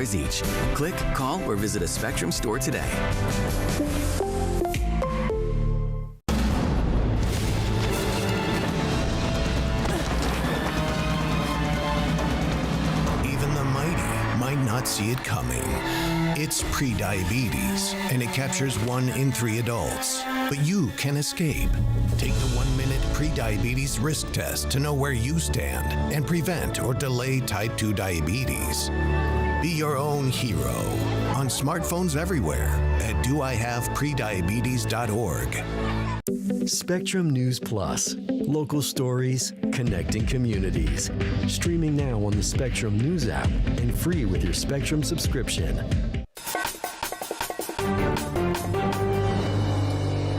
each. Click, call, or visit a Spectrum store today. Even the mighty might not see it coming. It's prediabetes, and it captures 1 in 3 adults. But you can escape. Take the 1-minute prediabetes risk test to know where you stand and prevent or delay type 2 diabetes. Be your own hero on smartphones everywhere at doihaveprediabetes.org. Spectrum News Plus. Local stories, connecting communities. Streaming now on the Spectrum News app and free with your Spectrum subscription.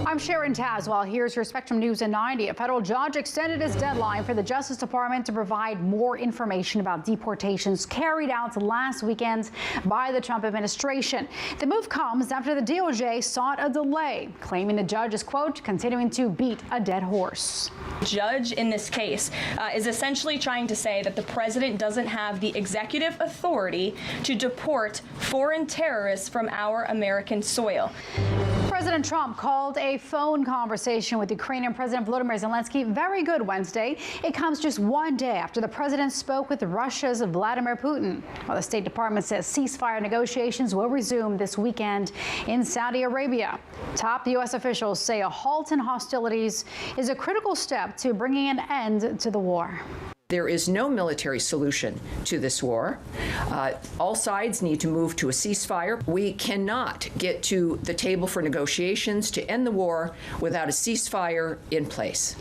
I'm Sharon Tazwell. Here's your Spectrum News in 90. A federal judge extended his deadline for the Justice Department to provide more information about deportations carried out last weekend by the Trump administration. The move comes after the DOJ sought a delay, claiming the judge is, quote, continuing to beat a dead horse. The judge in this case is essentially trying to say that the president doesn't have the executive authority to deport foreign terrorists from our American soil. President Trump called a phone conversation with Ukrainian President Volodymyr Zelensky very good Wednesday. It comes just one day after the president spoke with Russia's Vladimir Putin. While the State Department says ceasefire negotiations will resume this weekend in Saudi Arabia. Top U.S. officials say a halt in hostilities is a critical step to bringing an end to the war. There is no military solution to this war. All sides need to move to a ceasefire. We cannot get to the table for negotiations to end the war without a ceasefire in place.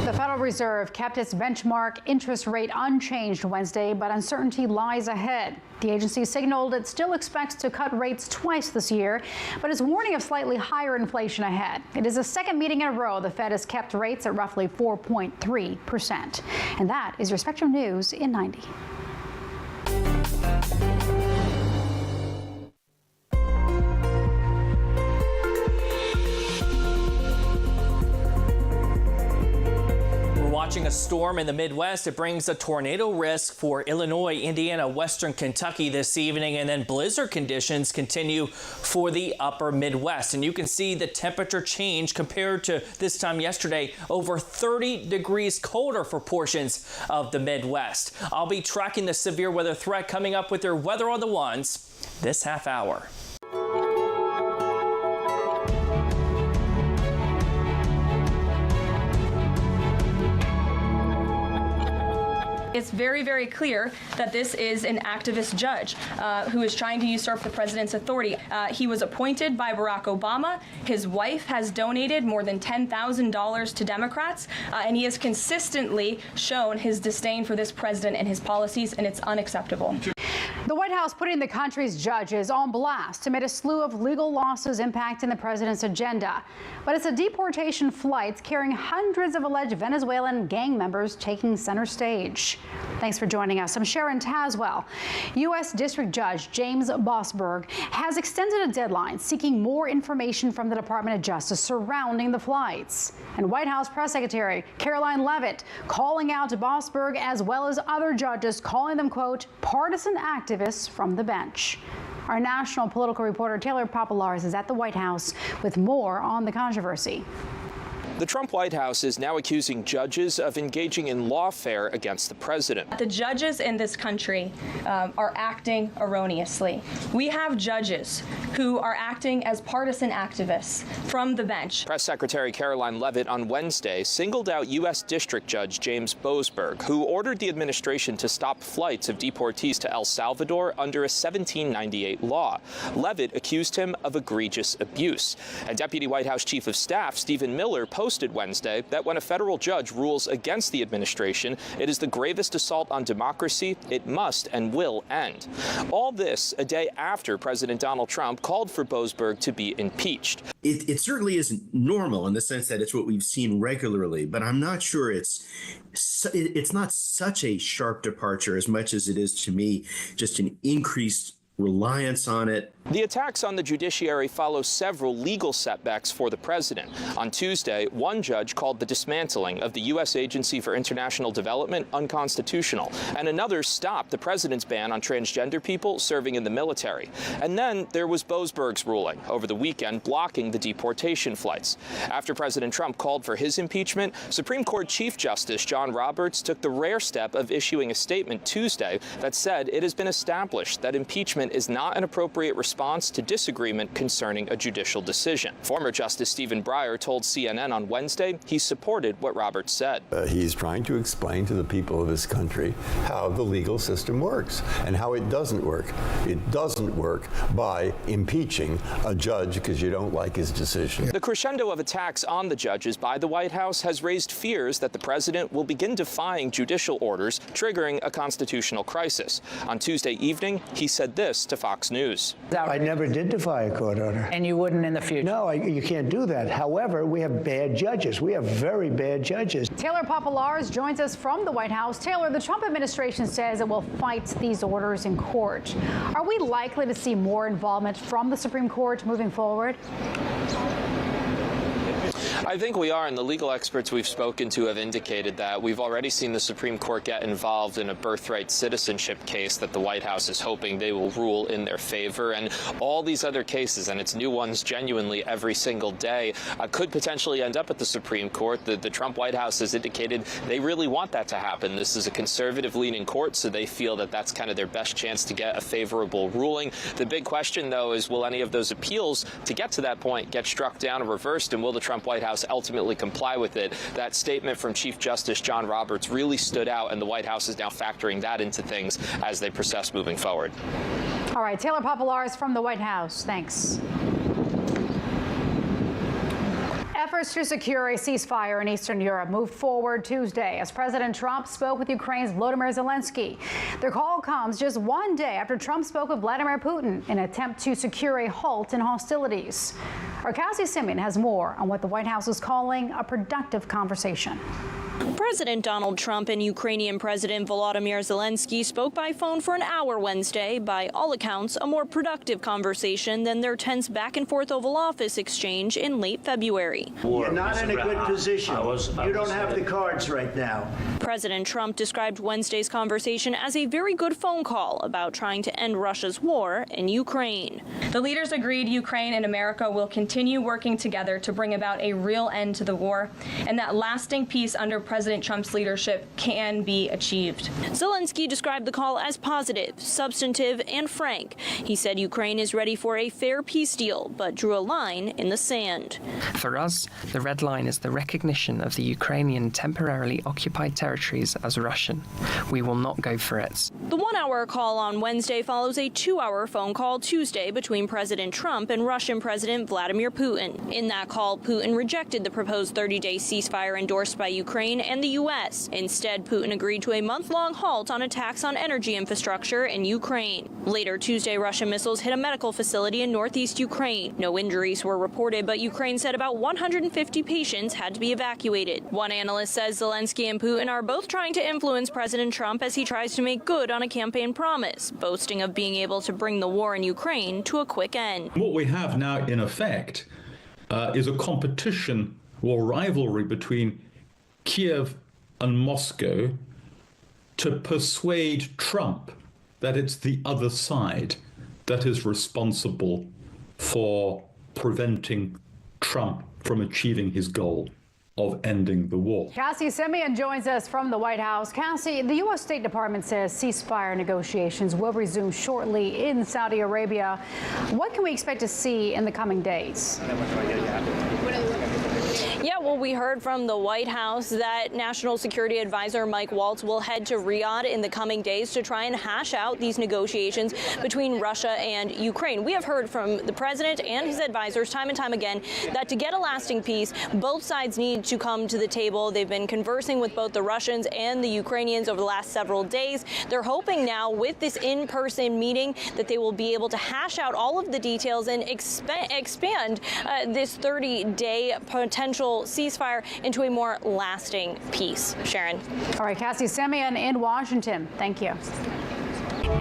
The Federal Reserve kept its benchmark interest rate unchanged Wednesday, but uncertainty lies ahead. The agency signaled it still expects to cut rates twice this year, but is warning of slightly higher inflation ahead. It is the second meeting in a row the Fed has kept rates at roughly 4.3%. And that is your Spectrum News in 90. Watching a storm in the Midwest. It brings a tornado risk for Illinois, Indiana, Western Kentucky this evening, and then blizzard conditions continue for the upper Midwest. And you can see the temperature change compared to this time yesterday, over 30 degrees colder for portions of the Midwest. I'll be tracking the severe weather threat coming up with your Weather on the Ones this half hour. It's very, very clear that this is an activist judge who is trying to usurp the president's authority. He was appointed by Barack Obama. His wife has donated more than $10,000 to Democrats, and he has consistently shown his disdain for this president and his policies, and it's unacceptable. The White House putting the country's judges on blast amid a slew of legal losses impacting the president's agenda. But it's a deportation flight carrying hundreds of alleged Venezuelan gang members taking center stage. Thanks for joining us. I'm Sharon Tazwell. U.S. District Judge James Boasberg has extended a deadline seeking more information from the Department of Justice surrounding the flights. And White House Press Secretary Caroline Leavitt calling out to Boasberg as well as other judges, calling them, quote, partisan activists from the bench. Our national political reporter Taylor Populares is at the White House with more on the controversy. The Trump White House is now accusing judges of engaging in lawfare against the president. The judges in this country are acting erroneously. We have judges who are acting as partisan activists from the bench. Press Secretary Caroline Leavitt on Wednesday singled out U.S. District Judge James Boasberg, who ordered the administration to stop flights of deportees to El Salvador under a 1798 law. Leavitt accused him of egregious abuse. And Deputy White House Chief of Staff Stephen Miller posted Wednesday that when a federal judge rules against the administration, it is the gravest assault on democracy. It must and will end. All this a day after President Donald Trump called for Boasberg to be impeached. It certainly isn't normal in the sense that it's what we've seen regularly, but I'm not sure it's not such a sharp departure as much as it is to me just an increased reliance on it, The attacks on the judiciary follow several legal setbacks for the president. On Tuesday, one judge called the dismantling of the U.S. Agency for International Development unconstitutional, and another stopped the president's ban on transgender people serving in the military. And then there was Boasberg's ruling over the weekend blocking the deportation flights. After President Trump called for his impeachment, Supreme Court Chief Justice John Roberts took the rare step of issuing a statement Tuesday that said it has been established that impeachment is not an appropriate response to disagreement concerning a judicial decision. Former Justice Stephen Breyer told CNN on Wednesday he supported what Roberts said. He's trying to explain to the people of this country how the legal system works and how it doesn't work. It doesn't work by impeaching a judge because you don't like his decision. The crescendo of attacks on the judges by the White House has raised fears that the president will begin defying judicial orders, triggering a constitutional crisis. On Tuesday evening, he said this to Fox News. I never did defy a court order. And you wouldn't in the future? No, you can't do that. However, we have bad judges. We have very bad judges. Taylor Popolars joins us from the White House. Taylor, the Trump administration says it will fight these orders in court. Are we likely to see more involvement from the Supreme Court moving forward? I think we are, and the legal experts we've spoken to have indicated that. We've already seen the Supreme Court get involved in a birthright citizenship case that the White House is hoping they will rule in their favor. And all these other cases, and it's new ones genuinely every single day, could potentially end up at the Supreme Court. The Trump White House has indicated they really want that to happen. This is a conservative-leaning court, so they feel that that's kind of their best chance to get a favorable ruling. The big question, though, is will any of those appeals to get to that point get struck down or reversed, and will the Trump White House ultimately comply with it? That statement from Chief Justice John Roberts really stood out, and the White House is now factoring that into things as they process moving forward. All right, Taylor Popolars from the White House. Thanks. Efforts to secure a ceasefire in Eastern Europe moved forward Tuesday as President Trump spoke with Ukraine's Volodymyr Zelensky. The call comes just one day after Trump spoke with Vladimir Putin in an attempt to secure a halt in hostilities. Our Cassie Simeon has more on what the White House is calling a productive conversation. President Donald Trump and Ukrainian President Volodymyr Zelensky spoke by phone for an hour Wednesday. By all accounts, a more productive conversation than their tense back-and-forth Oval Office exchange in late February. You're not in a good position. You don't have the cards right now. President Trump described Wednesday's conversation as a very good phone call about trying to end Russia's war in Ukraine. The leaders agreed Ukraine and America will continue working together to bring about a real end to the war, and that lasting peace under President Trump's leadership can be achieved. Zelensky described the call as positive, substantive, and frank. He said Ukraine is ready for a fair peace deal, but drew a line in the sand. For us, the red line is the recognition of the Ukrainian temporarily occupied territories as Russian. We will not go for it. The one-hour call on Wednesday follows a two-hour phone call Tuesday between President Trump and Russian President Vladimir Putin. In that call, Putin rejected the proposed 30-day ceasefire endorsed by Ukraine and the U.S. Instead, Putin agreed to a month-long halt on attacks on energy infrastructure in Ukraine. Later Tuesday, Russian missiles hit a medical facility in northeast Ukraine. No injuries were reported, but Ukraine said about 150 patients had to be evacuated. One analyst says Zelensky and Putin are both trying to influence President Trump as he tries to make good on a campaign promise, boasting of being able to bring the war in Ukraine to a quick end. What we have now, in effect, is a competition or rivalry between Kiev and Moscow to persuade Trump that it's the other side that is responsible for preventing Trump from achieving his goal of ending the war. Cassie Simeon joins us from the White House. Cassie, the U.S. State Department says ceasefire negotiations will resume shortly in Saudi Arabia. What can we expect to see in the coming days? Yeah, well, we heard from the White House that National Security Advisor Mike Waltz will head to Riyadh in the coming days to try and hash out these negotiations between Russia and Ukraine. We have heard from the president and his advisors time and time again that to get a lasting peace, both sides need to come to the table. They've been conversing with both the Russians and the Ukrainians over the last several days. They're hoping now with this in-person meeting that they will be able to hash out all of the details and expand this 30-day potential ceasefire into a more lasting peace. Sharon. All right, Cassie Simeon in Washington. Thank you.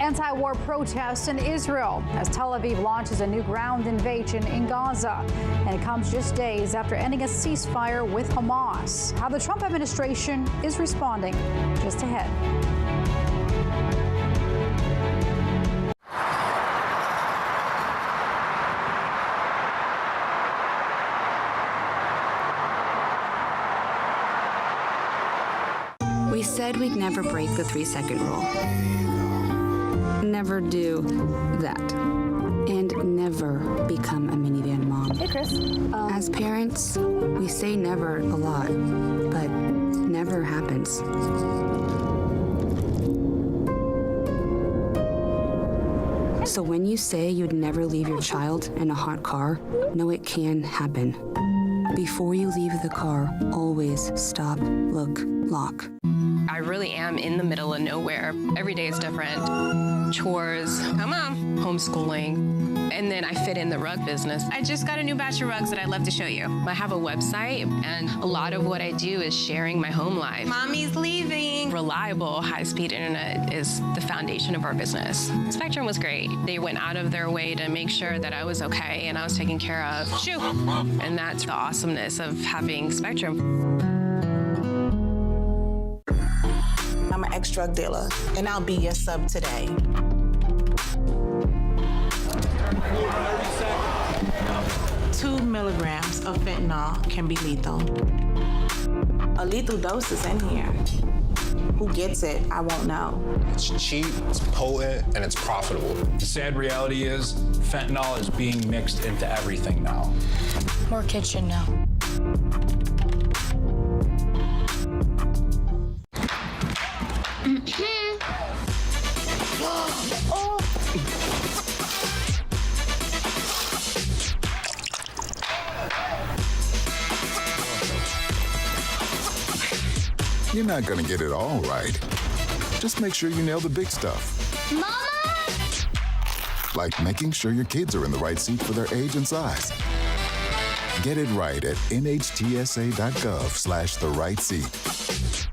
Anti-war protests in Israel as Tel Aviv launches a new ground invasion in Gaza. And it comes just days after ending a ceasefire with Hamas. How the Trump administration is responding just ahead. We said we'd never break the 3-second rule. Never do that. And never become a minivan mom. Hey, Chris. As parents, we say never a lot, but never happens. So when you say you'd never leave your child in a hot car, know it can happen. Before you leave the car, always stop, look, lock. I really am in the middle of nowhere. Every day is different. Chores, come on, homeschooling, and then I fit in the rug business. I just got a new batch of rugs that I'd love to show you. I have a website, and a lot of what I do is sharing my home life. Mommy's leaving. Reliable, high-speed internet is the foundation of our business. Spectrum was great. They went out of their way to make sure that I was okay and I was taken care of. Shoo! And that's the awesomeness of having Spectrum. I'm an ex-drug dealer, and I'll be your sub today. Two milligrams of fentanyl can be lethal. A lethal dose is in here. Who gets it, I won't know. It's cheap, it's potent, and it's profitable. The sad reality is fentanyl is being mixed into everything now. More kitchen now. You're not gonna get it all right. Just make sure you nail the big stuff. Mama! Like making sure your kids are in the right seat for their age and size. Get it right at nhtsa.gov/the-right-seat.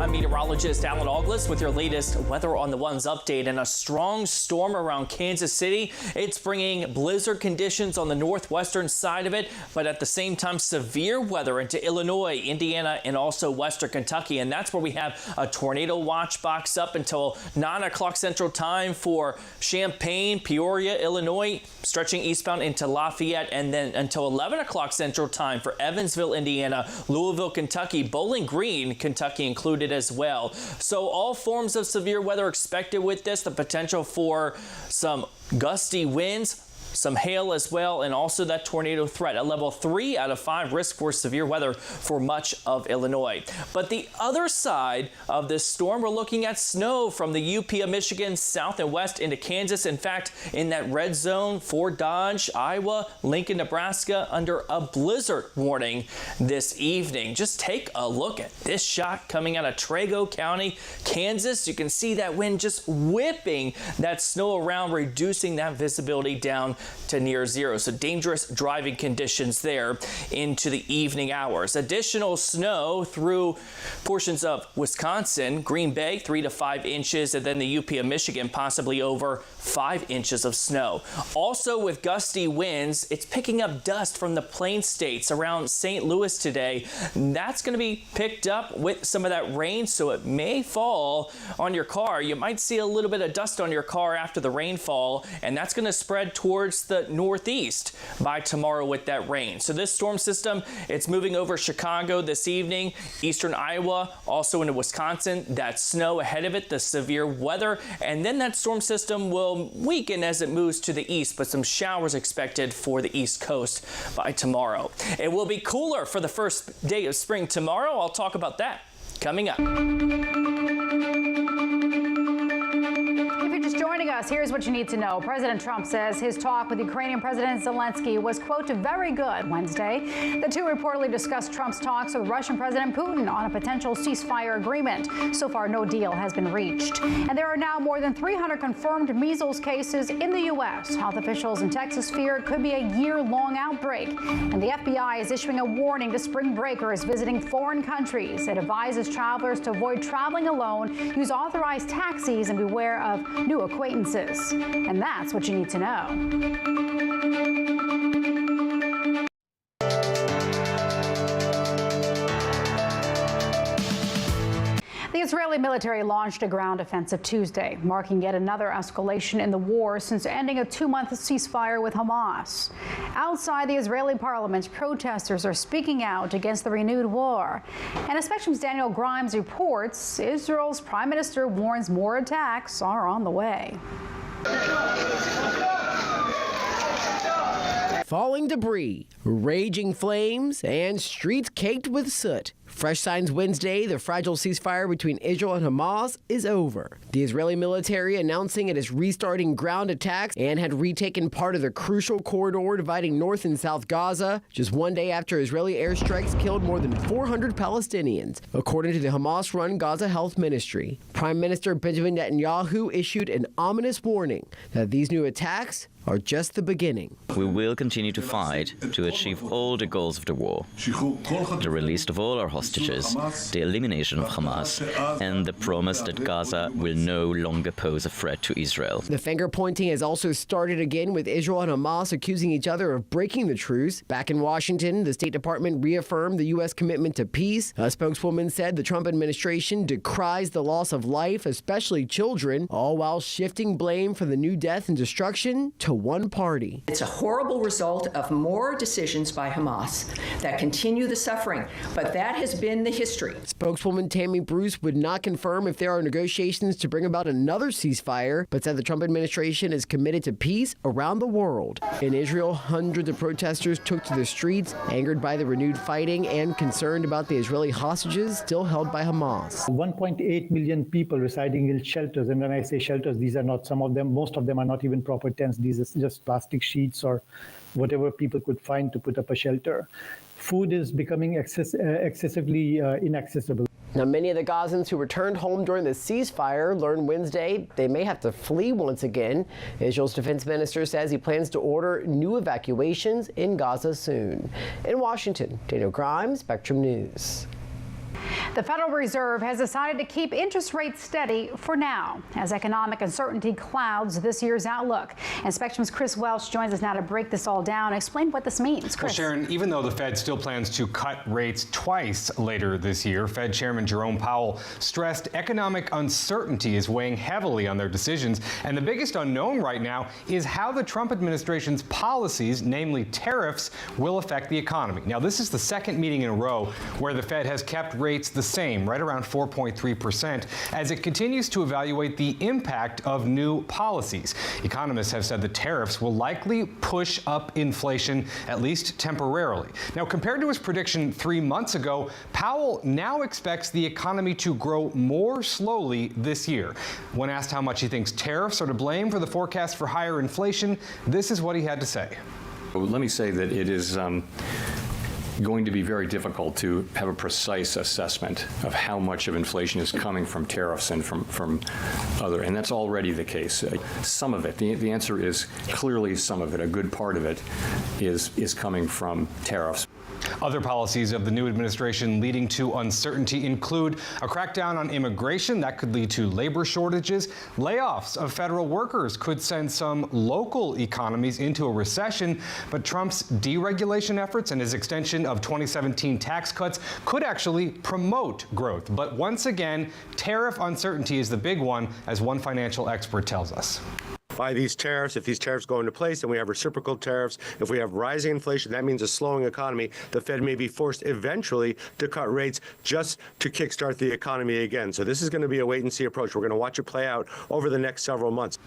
Meteorologist Alan August with your latest Weather on the Ones update. And a strong storm around Kansas City. It's bringing blizzard conditions on the northwestern side of it, but at the same time severe weather into Illinois, Indiana, and also western Kentucky. And that's where we have a tornado watch box up until 9 o'clock Central Time for Champaign, Peoria, Illinois, stretching eastbound into Lafayette, and then until 11 o'clock Central Time for Evansville, Indiana, Louisville, Kentucky, Bowling Green, Kentucky included as well. So all forms of severe weather expected with this, the potential for some gusty winds, some hail as well, and also that tornado threat. A level 3 out of 5 risk for severe weather for much of Illinois. But the other side of this storm, we're looking at snow from the UP of Michigan south and west into Kansas. In fact, in that red zone for Dodge, Iowa, Lincoln, Nebraska, under a blizzard warning this evening. Just take a look at this shot coming out of Trego County, Kansas. You can see that wind just whipping that snow around, reducing that visibility down to near zero. So dangerous driving conditions there into the evening hours. Additional snow through portions of Wisconsin, Green Bay, 3 to 5 inches, and then the UP of Michigan, possibly over 5 inches of snow. Also with gusty winds, it's picking up dust from the plain states around St. Louis today. That's going to be picked up with some of that rain, so it may fall on your car. You might see a little bit of dust on your car after the rainfall, and that's going to spread towards the northeast by tomorrow with that rain. So this storm system, it's moving over Chicago this evening, eastern Iowa, also into Wisconsin. That snow ahead of it, the severe weather, and then that storm system will weaken as it moves to the east, but some showers expected for the East Coast by tomorrow. It will be cooler for the first day of spring tomorrow. I'll talk about that coming up. If you're just joining Joining us, here's what you need to know. President Trump says his talk with Ukrainian President Zelensky was, quote, very good Wednesday. The two reportedly discussed Trump's talks with Russian President Putin on a potential ceasefire agreement. So far, no deal has been reached. And there are now more than 300 confirmed measles cases in the U.S. Health officials in Texas fear it could be a year-long outbreak. And the FBI is issuing a warning to spring breakers visiting foreign countries. It advises travelers to avoid traveling alone, use authorized taxis, and beware of new acquaintances. And that's what you need to know. The Israeli military launched a ground offensive Tuesday, marking yet another escalation in the war since ending a 2-month ceasefire with Hamas. Outside the Israeli parliament, protesters are speaking out against the renewed war. And as Spectrum's Daniel Grimes reports, Israel's prime minister warns more attacks are on the way. Falling debris, raging flames, and streets caked with soot. Fresh signs Wednesday, the fragile ceasefire between Israel and Hamas is over. The Israeli military announcing it is restarting ground attacks and had retaken part of the crucial corridor dividing North and South Gaza just one day after Israeli airstrikes killed more than 400 Palestinians, according to the Hamas-run Gaza Health Ministry. Prime Minister Benjamin Netanyahu issued an ominous warning that these new attacks are just the beginning. We will continue to fight to achieve all the goals of the war. The release of all our hostages, the elimination of Hamas, and the promise that Gaza will no longer pose a threat to Israel. The finger-pointing has also started again, with Israel and Hamas accusing each other of breaking the truce. Back in Washington, the State Department reaffirmed the U.S. commitment to peace. A spokeswoman said the Trump administration decries the loss of life, especially children, all while shifting blame for the new death and destruction to one party. It's a horrible result of more decisions by Hamas that continue the suffering, but that has been the history. Spokeswoman Tammy Bruce would not confirm if there are negotiations to bring about another ceasefire, but said the Trump administration is committed to peace around the world. In Israel, hundreds of protesters took to the streets, angered by the renewed fighting and concerned about the Israeli hostages still held by Hamas. 1.8 million people residing in shelters, and when I say shelters, these are not some of them, most of them are not even proper tents. These are just plastic sheets or whatever people could find to put up a shelter. Food is becoming excessively inaccessible. Now, many of the Gazans who returned home during the ceasefire learned Wednesday they may have to flee once again. Israel's defense minister says he plans to order new evacuations in Gaza soon. In Washington, Daniel Grimes, Spectrum News. The Federal Reserve has decided to keep interest rates steady for now as economic uncertainty clouds this year's outlook. And Spectrum's Chris Welch joins us now to break this all down and explain what this means. Chris. Well, Sharon, even though the Fed still plans to cut rates twice later this year, Fed Chairman Jerome Powell stressed economic uncertainty is weighing heavily on their decisions. And the biggest unknown right now is how the Trump administration's policies, namely tariffs, will affect the economy. Now, this is the second meeting in a row where the Fed has kept rates the same, right around 4.3%, as it continues to evaluate the impact of new policies. Economists have said the tariffs will likely push up inflation, at least temporarily. Now, compared to his prediction 3 months ago, Powell now expects the economy to grow more slowly this year. When asked how much he thinks tariffs are to blame for the forecast for higher inflation, this is what he had to say. Well, let me say that it is going to be very difficult to have a precise assessment of how much of inflation is coming from tariffs and from other, and that's already the case. Some of it, the answer is clearly some of it, a good part of it is coming from tariffs. Other policies of the new administration leading to uncertainty include a crackdown on immigration that could lead to labor shortages. Layoffs of federal workers could send some local economies into a recession, but Trump's deregulation efforts and his extension of 2017 tax cuts could actually promote growth. But once again, tariff uncertainty is the big one, as one financial expert tells us. By these tariffs, if these tariffs go into place and we have reciprocal tariffs, if we have rising inflation, that means a slowing economy. The Fed may be forced eventually to cut rates just to kickstart the economy again. So this is going to be a wait-and-see approach. We're going to watch it play out over the next several months.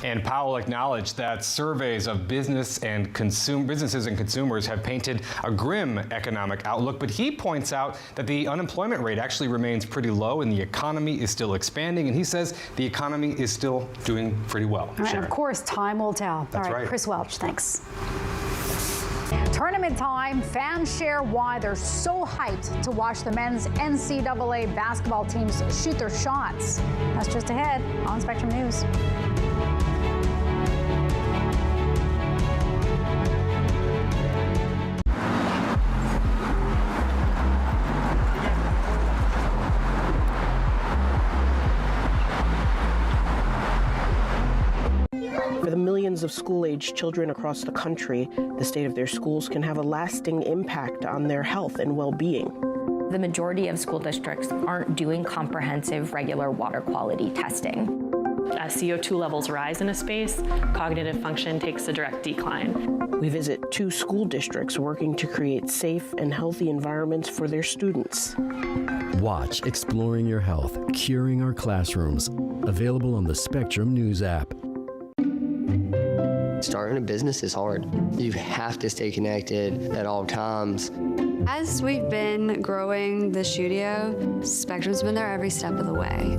And Powell acknowledged that surveys of businesses and consumers have painted a grim economic outlook, but he points out that the unemployment rate actually remains pretty low and the economy is still expanding, and he says the economy is still doing pretty well. All right, of course, time will tell. That's All right, right. Chris Welch, thanks. Tournament time. Fans share why they're so hyped to watch the men's NCAA basketball teams shoot their shots. That's just ahead on Spectrum News. For the millions of school-age children across the country, the state of their schools can have a lasting impact on their health and well-being. The majority of school districts aren't doing comprehensive regular water quality testing. As CO2 levels rise in a space, cognitive function takes a direct decline. We visit 2 school districts working to create safe and healthy environments for their students. Watch Exploring Your Health, Curing Our Classrooms, available on the Spectrum News app. Starting a business is hard. You have to stay connected at all times. As we've been growing the studio, Spectrum's been there every step of the way.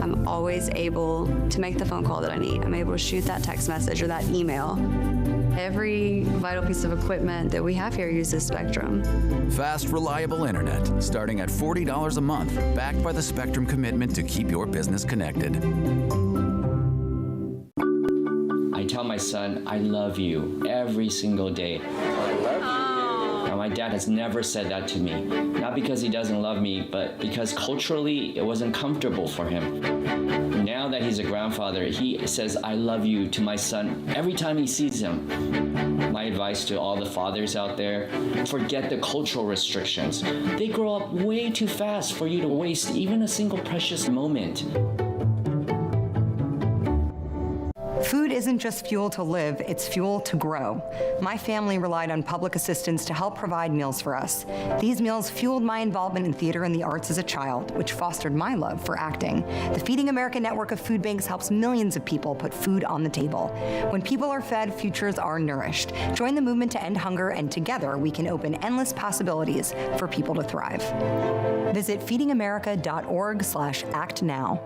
I'm always able to make the phone call that I need. I'm able to shoot that text message or that email. Every vital piece of equipment that we have here uses Spectrum. Fast, reliable internet, starting at $40 a month, backed by the Spectrum commitment to keep your business connected. I tell my son, I love you every single day. Now, my dad has never said that to me. Not because he doesn't love me, but because culturally it wasn't comfortable for him. Now that he's a grandfather, he says, I love you to my son every time he sees him. My advice to all the fathers out there, forget the cultural restrictions. They grow up way too fast for you to waste even a single precious moment. Food isn't just fuel to live, it's fuel to grow. My family relied on public assistance to help provide meals for us. These meals fueled my involvement in theater and the arts as a child, which fostered my love for acting. The Feeding America network of food banks helps millions of people put food on the table. When people are fed, futures are nourished. Join the movement to end hunger, and together we can open endless possibilities for people to thrive. Visit feedingamerica.org/actnow.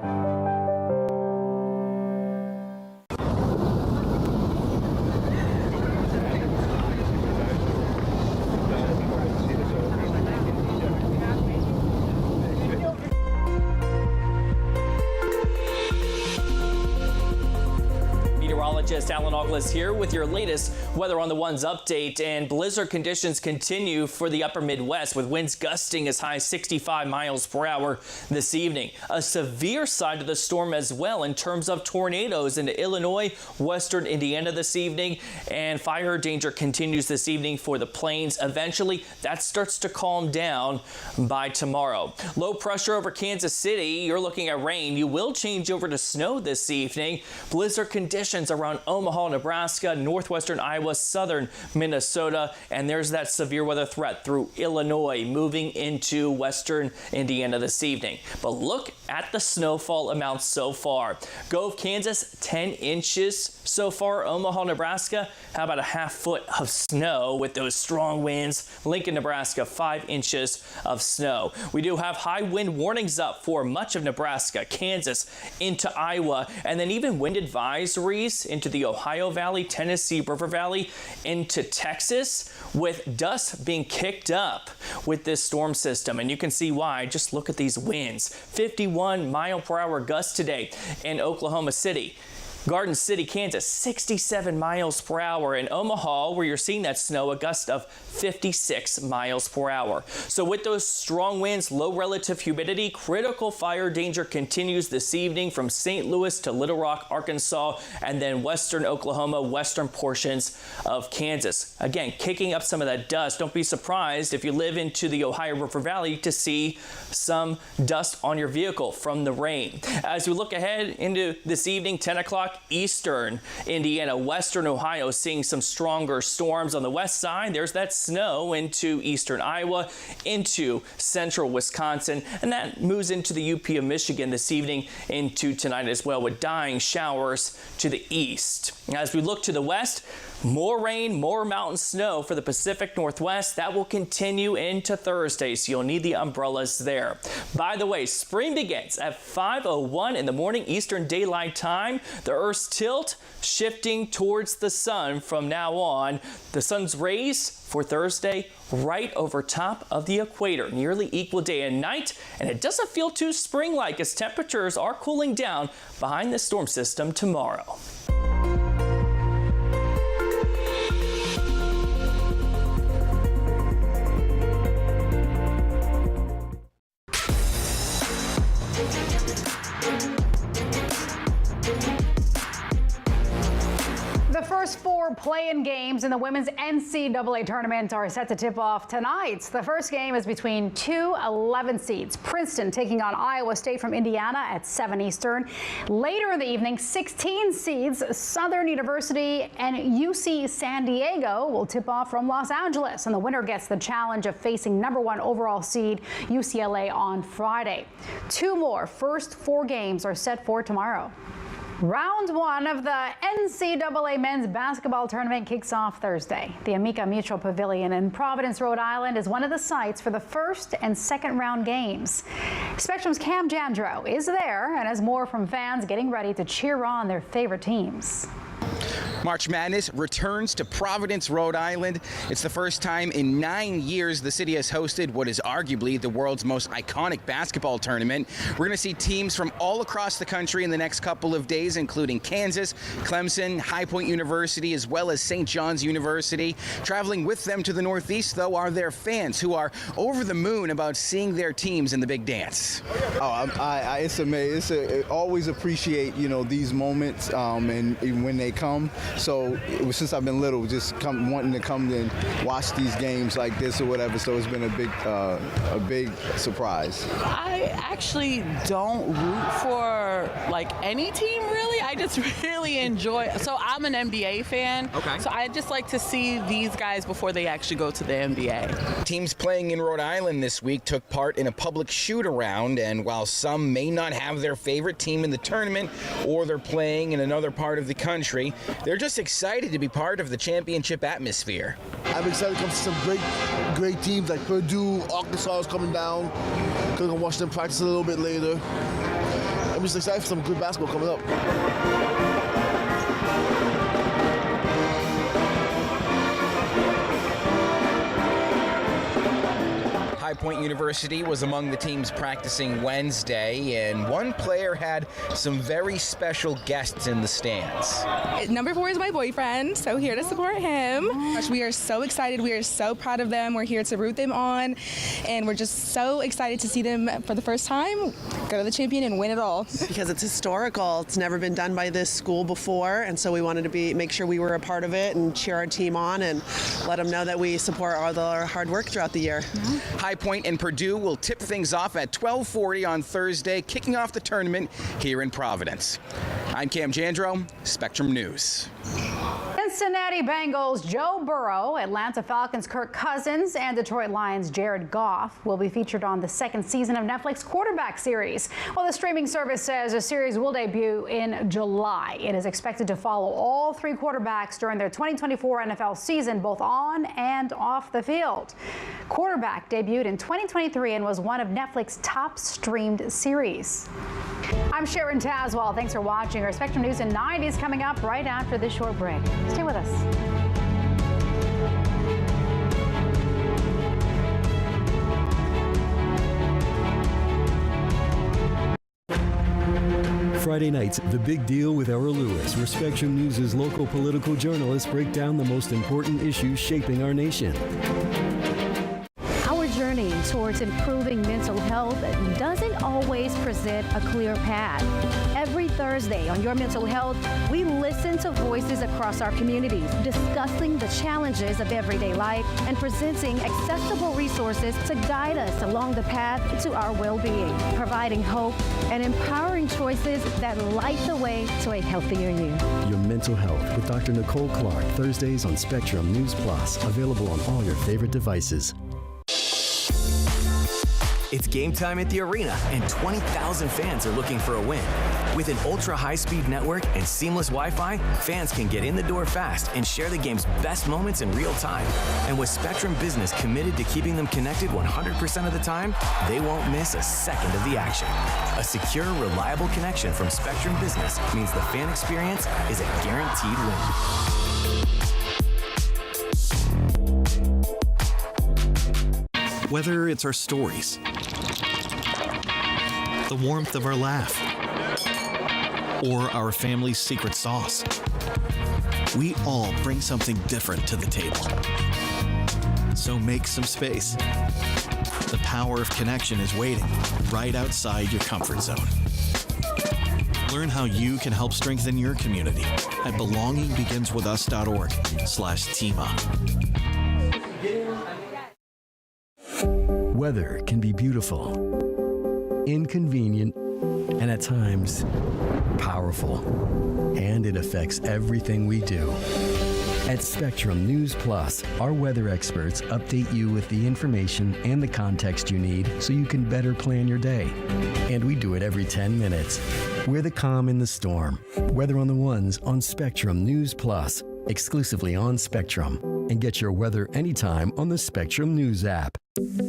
Alan August here with your latest Weather on the Ones update. And blizzard conditions continue for the upper Midwest, with winds gusting as high as 65 miles per hour this evening. A severe side of the storm as well in terms of tornadoes into Illinois, western Indiana this evening, and fire danger continues this evening for the plains. Eventually, that starts to calm down by tomorrow. Low pressure over Kansas City. You're looking at rain. You will change over to snow this evening. Blizzard conditions around Omaha, Nebraska, northwestern Iowa, southern Minnesota, and there's that severe weather threat through Illinois moving into western Indiana this evening. But look at the snowfall amounts so far. Gove, Kansas, 10 inches so far. Omaha, Nebraska, how about a half foot of snow with those strong winds? Lincoln, Nebraska, 5 inches of snow. We do have high wind warnings up for much of Nebraska, Kansas, into Iowa, and then even wind advisories into the Ohio Valley, Tennessee River Valley, into Texas, with dust being kicked up with this storm system. And you can see why. Just look at these winds. 51 mile per hour gusts today in Oklahoma City. Garden City, Kansas, 67 miles per hour. In Omaha, where you're seeing that snow, a gust of 56 miles per hour. So with those strong winds, low relative humidity, critical fire danger continues this evening from St. Louis to Little Rock, Arkansas, and then western Oklahoma, western portions of Kansas. Again, kicking up some of that dust. Don't be surprised if you live into the Ohio River Valley to see some dust on your vehicle from the rain. As we look ahead into this evening, 10 o'clock, struck eastern Indiana, western Ohio, seeing some stronger storms on the west side. There's that snow into eastern Iowa, into central Wisconsin, and that moves into the UP of Michigan this evening into tonight as well, with dying showers to the east. As we look to the west, more rain, more mountain snow for the Pacific Northwest. That will continue into Thursday, so you'll need the umbrellas there. By the way, spring begins at 5:01 in the morning Eastern Daylight Time. The Earth's tilt shifting towards the sun from now on. The sun's rays for Thursday right over top of the equator, nearly equal day and night, and it doesn't feel too spring-like as temperatures are cooling down behind the storm system tomorrow. The first 4 play-in games in the women's NCAA tournament are set to tip off tonight. The first game is between 2 11 seeds. Princeton taking on Iowa State from Indiana at 7 Eastern. Later in the evening, 16 seeds Southern University and UC San Diego will tip off from Los Angeles, and the winner gets the challenge of facing #1 overall seed UCLA on Friday. 2 more first 4 games are set for tomorrow. Round 1 of the NCAA men's basketball tournament kicks off Thursday. The Amica Mutual Pavilion in Providence, Rhode Island is one of the sites for the first and second round games. Spectrum's Cam Jandro is there and has more from fans getting ready to cheer on their favorite teams. March Madness returns to Providence, Rhode Island. It's the first time in 9 years the city has hosted what is arguably the world's most iconic basketball tournament. We're going to see teams from all across the country in the next couple of days, including Kansas, Clemson, High Point University, as well as St. John's University. Traveling with them to the Northeast, though, are their fans who are over the moon about seeing their teams in the big dance. It's amazing. I always appreciate, these moments and when they come. So since I've been little, just wanting to come and watch these games like this or whatever. So it's been a big surprise. I actually don't root for any team really. I just really enjoy. So I'm an NBA fan. Okay. So I just like to see these guys before they actually go to the NBA. Teams playing in Rhode Island this week took part in a public shoot-around, and while some may not have their favorite team in the tournament or they're playing in another part of the country, they're just excited to be part of the championship atmosphere. I'm excited to come see some great teams like Purdue, Arkansas is coming down. Gonna watch them practice a little bit later. I'm just excited for some good basketball coming up. High Point University was among the teams practicing Wednesday, and one player had some very special guests in the stands. Number 4 is my boyfriend, so here to support him. We are so excited. We are so proud of them. We're here to root them on, and we're just so excited to see them for the first time go to the champion and win it all. Because it's historical. It's never been done by this school before, and so we wanted to make sure we were a part of it and cheer our team on and let them know that we support all their hard work throughout the year. High Point and Purdue will tip things off at 12:40 on Thursday, kicking off the tournament here in Providence. I'm Cam Jandro, Spectrum News. Cincinnati Bengals Joe Burrow, Atlanta Falcons Kirk Cousins, and Detroit Lions Jared Goff will be featured on the second season of Netflix quarterback series. Well, the streaming service says the series will debut in July. It is expected to follow all 3 quarterbacks during their 2024 NFL season, both on and off the field. Quarterback debuted in 2023 and was one of Netflix's top streamed series. I'm Sharon Tazwell. Thanks for watching. Our Spectrum News in 90 is coming up right after this short break. Stay with us. Friday nights, The Big Deal with Errol Lewis, where Spectrum News' local political journalists break down the most important issues shaping our nation. Our journey towards improving mental health doesn't always offers it a clear path. Every Thursday on Your Mental Health, we listen to voices across our communities, discussing the challenges of everyday life and presenting accessible resources to guide us along the path to our well-being, providing hope and empowering choices that light the way to a healthier you. Your Mental Health with Dr. Nicole Clark, Thursdays on Spectrum News Plus, available on all your favorite devices. It's game time at the arena, and 20,000 fans are looking for a win. With an ultra-high-speed network and seamless Wi-Fi, fans can get in the door fast and share the game's best moments in real time. And with Spectrum Business committed to keeping them connected 100% of the time, they won't miss a second of the action. A secure, reliable connection from Spectrum Business means the fan experience is a guaranteed win. Whether it's our stories, the warmth of our laugh, or our family's secret sauce, we all bring something different to the table. So make some space. The power of connection is waiting right outside your comfort zone. Learn how you can help strengthen your community at belongingbeginswithus.org/teamup. Weather can be beautiful, inconvenient, and at times powerful. And it affects everything we do. At Spectrum News Plus, our weather experts update you with the information and the context you need so you can better plan your day. And we do it every 10 minutes. We're the calm in the storm. Weather on the Ones on Spectrum News Plus, exclusively on Spectrum. And get your weather anytime on the Spectrum News app.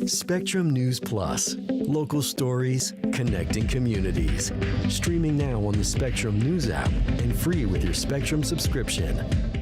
Spectrum News Plus. Local stories, connecting communities. Streaming now on the Spectrum News app and free with your Spectrum subscription.